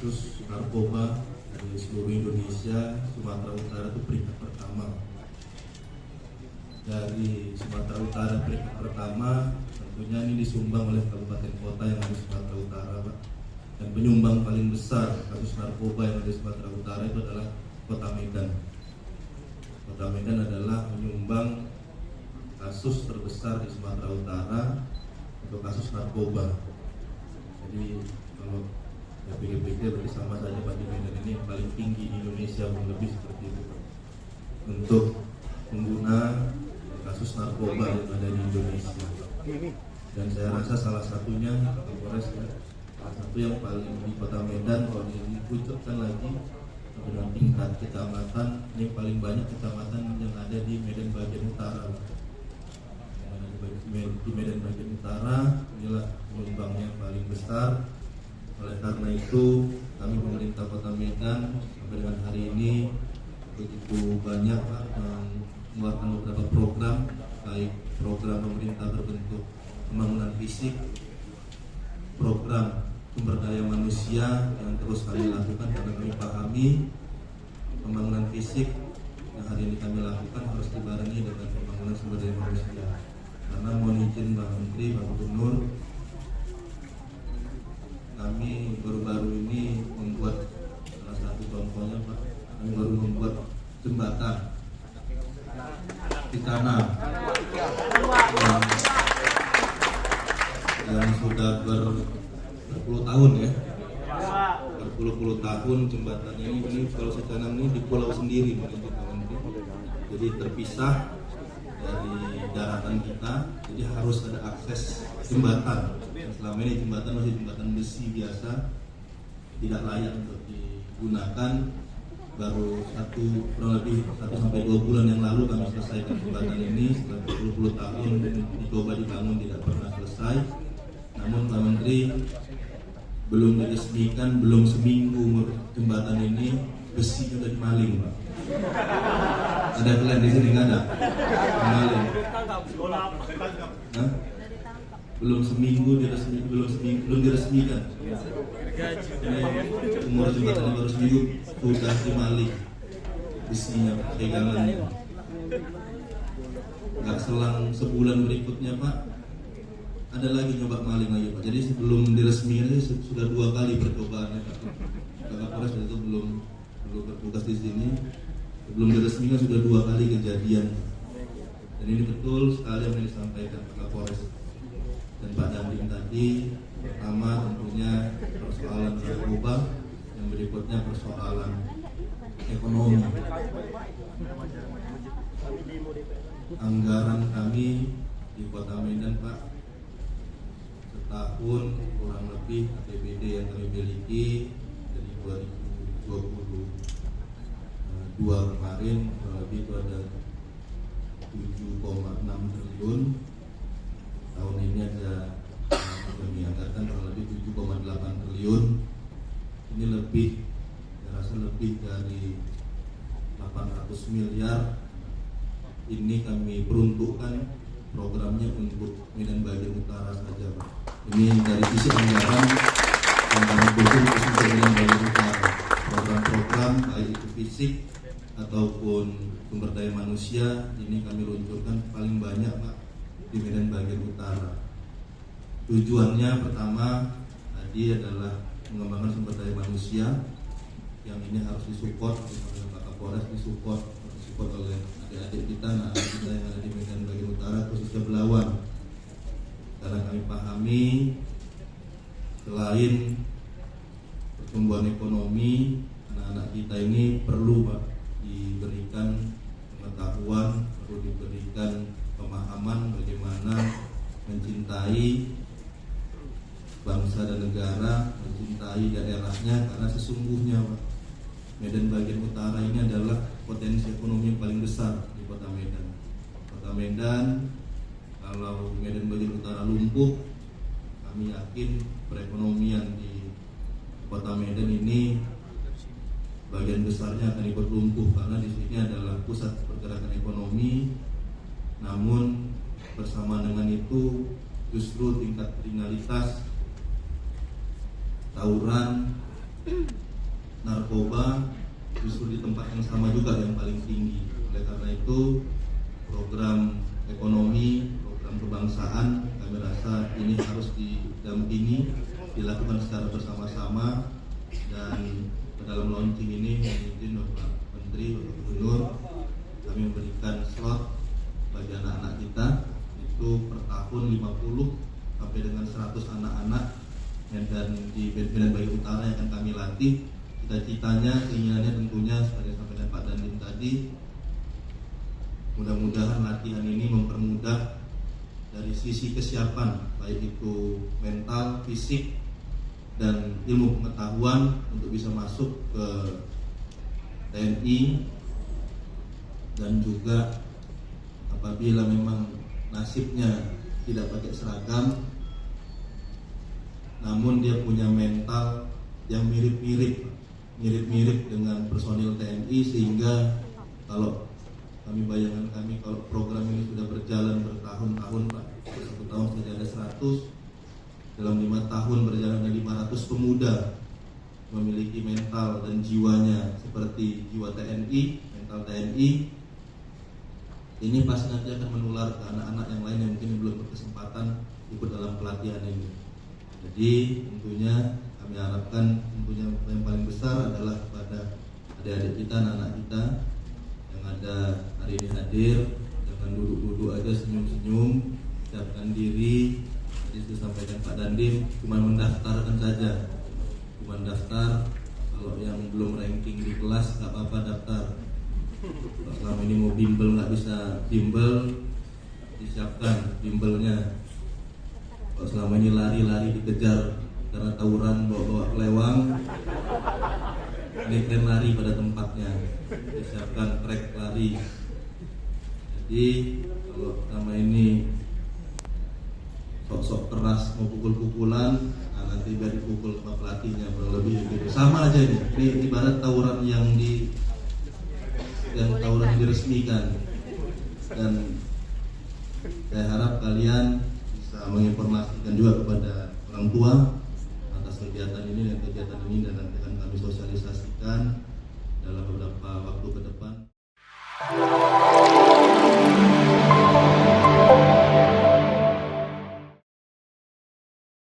kasus narkoba dari seluruh Indonesia. Sumatera Utara itu peringkat pertama. Dari Sumatera Utara peringkat pertama, tentunya ini disumbang oleh kabupaten kota yang ada di Sumatera Utara, Pak. Dan penyumbang paling besar kasus narkoba yang ada di Sumatera Utara itu adalah Kota Medan. Kota Medan adalah penyumbang kasus terbesar di Sumatera Utara untuk kasus narkoba. Jadi kalau ya pikir-pikir berarti sama saja Pak, di Medan ini yang paling tinggi di Indonesia, kurang lebih seperti itu Pak, untuk pengguna kasus narkoba yang ada di Indonesia. Dan saya rasa salah satunya Kapolres ya, salah satu yang paling di Kota Medan kalau dikucurkan lagi dengan tingkat kecamatan, ini paling banyak kecamatan yang ada di Medan bagian utara. Di Medan bagian utara inilah penyumbangnya paling besar. Oleh karena itu kami pemerintah Kota Medan sampai dengan hari ini begitu banyak Pak, mengeluarkan beberapa program, baik program pemerintah berbentuk pembangunan fisik, program sumber daya manusia yang terus kami lakukan karena kami pahami pembangunan fisik yang hari ini kami lakukan harus dibarengi dengan pembangunan sumber daya manusia. Karena mohon izin Pak Menteri, Pak Gubernur, kami baru-baru ini membuat salah satu contohnya Pak, kami baru membuat jembatan di tanah yang sudah berpuluh tahun ya, berpuluh-puluh tahun jembatannya ini kalau saya tanam ini di pulau sendiri menurut Pak Menteri, jadi terpisah dari daratan kita, jadi harus ada akses jembatan. Selama ini jembatan masih jembatan besi biasa, tidak layak untuk digunakan. Baru kurang lebih 1-2 bulan yang lalu kami selesaikan jembatan ini. Setelah berpuluh-puluh tahun dicoba dibangun tidak pernah selesai. Namun Pak Menteri, belum diresmikan, belum seminggu umur jembatan ini besi sudah dimaling Pak. Ada kalian di sini nggak ada? Maling. Belum seminggu belum diresmikan. Umur jembatan baru seminggu sudah dimaling besinya, pegangannya. Nggak selang sebulan berikutnya Pak, ada lagi nyoba maling lagi Pak. Jadi sebelum diresmikan sudah 2 kali percobaan Pak. Kapolres itu belum bertugas di sini. Sebelum diresmikan sudah 2 kali kejadian. Dan ini betul sekali yang disampaikan Pak Kapolres dan Pak Dandim tadi. Pertama tentunya persoalan narkoba, yang berikutnya persoalan ekonomi. Anggaran kami di Kota Medan Pak, setahun kurang lebih APBD yang kami miliki dari 2022 kemarin kurang lebih itu ada 7,6 triliun. Tahun ini ada kami anggarkan kurang lebih 7,8 triliun. Ini lebih, saya rasa lebih dari 800 miliar. Ini kami peruntukkan programnya untuk Medan bagian utara saja Pak. Ini dari sisi anggaran yang kami butuh untuk Medan bagian utara. Program-program baik itu fisik ataupun sumber daya manusia ini kami luncurkan paling banyak Pak di Medan bagian utara. Tujuannya pertama tadi adalah mengembangkan sumber daya manusia yang ini harus disupport oleh Pak Kapolres, disupport oleh adik-adik kita, anak-anak kita yang ada di Medan bagian utara khususnya Belawan. Karena kami pahami selain pertumbuhan ekonomi, anak-anak kita ini perlu Pak diberikan pengetahuan, perlu diberikan pemahaman bagaimana mencintai bangsa dan negara, mencintai daerahnya. Karena sesungguhnya Pak, Medan bagian utara ini adalah potensi ekonomi yang paling besar di Kota Medan. Kota Medan, kalau Medan bagian utara lumpuh, kami yakin perekonomian di Kota Medan ini bagian besarnya akan ikut lumpuh, karena di sini adalah pusat pergerakan ekonomi. Namun bersama dengan itu justru tingkat kriminalitas, tawuran, narkoba justru di tempat yang sama juga yang paling tinggi. Oleh karena itu program ekonomi, program kebangsaan kami rasa ini harus didampingi, dilakukan secara bersama-sama. Dan dalam launching ini mungkin Bapak Menteri, Bapak Gubernur, kami memberikan slot bagi anak-anak kita itu per tahun 50 sampai dengan 100 anak-anak, dan di Medan Bayu Utara yang akan kami latih. Cita-citanya, keinginannya tentunya seperti sampaikan Pak Dandim tadi, mudah-mudahan latihan ini mempermudah dari sisi kesiapan, baik itu mental, fisik, dan ilmu pengetahuan untuk bisa masuk ke TNI. Dan juga apabila memang nasibnya tidak pakai seragam, namun dia punya mental yang mirip-mirip dengan personil TNI, sehingga kalau bayangan kami kalau program ini sudah berjalan bertahun-tahun, Pak, 1 tahun saja ada 100, dalam 5 tahun berjalan ada 500 pemuda memiliki mental dan jiwanya seperti jiwa TNI, mental TNI. Ini pasti nanti akan menular ke anak-anak yang lain yang mungkin belum berkesempatan ikut dalam pelatihan ini. Jadi tentunya kami harapkan, tentunya yang paling besar adalah kepada adik-adik kita, anak-anak kita yang ada hari ini hadir. Jangan duduk-duduk aja, senyum-senyum, siapkan diri. Tadi sudah sampaikan Pak Dandim, cuma mendaftarkan saja, cuma daftar. Kalau yang belum ranking di kelas nggak apa-apa daftar. Kalau selama ini mau bimbel nggak bisa bimbel, disiapkan bimbelnya. Kalau selama ini lari-lari dikejar karena tawuran bawa lewang, ini tren lari pada tempatnya, disiapkan trek lari. Jadi kalau selama ini sok-sok keras mau pukul-pukulan, nah nanti biar dipukul sama pelatihnya, kurang lebih gitu. Sama aja nih, ini ibarat tawuran yang diresmikan. Dan saya harap kalian menginformasikan juga kepada orang tua atas kegiatan ini dan kegiatan ini, dan nanti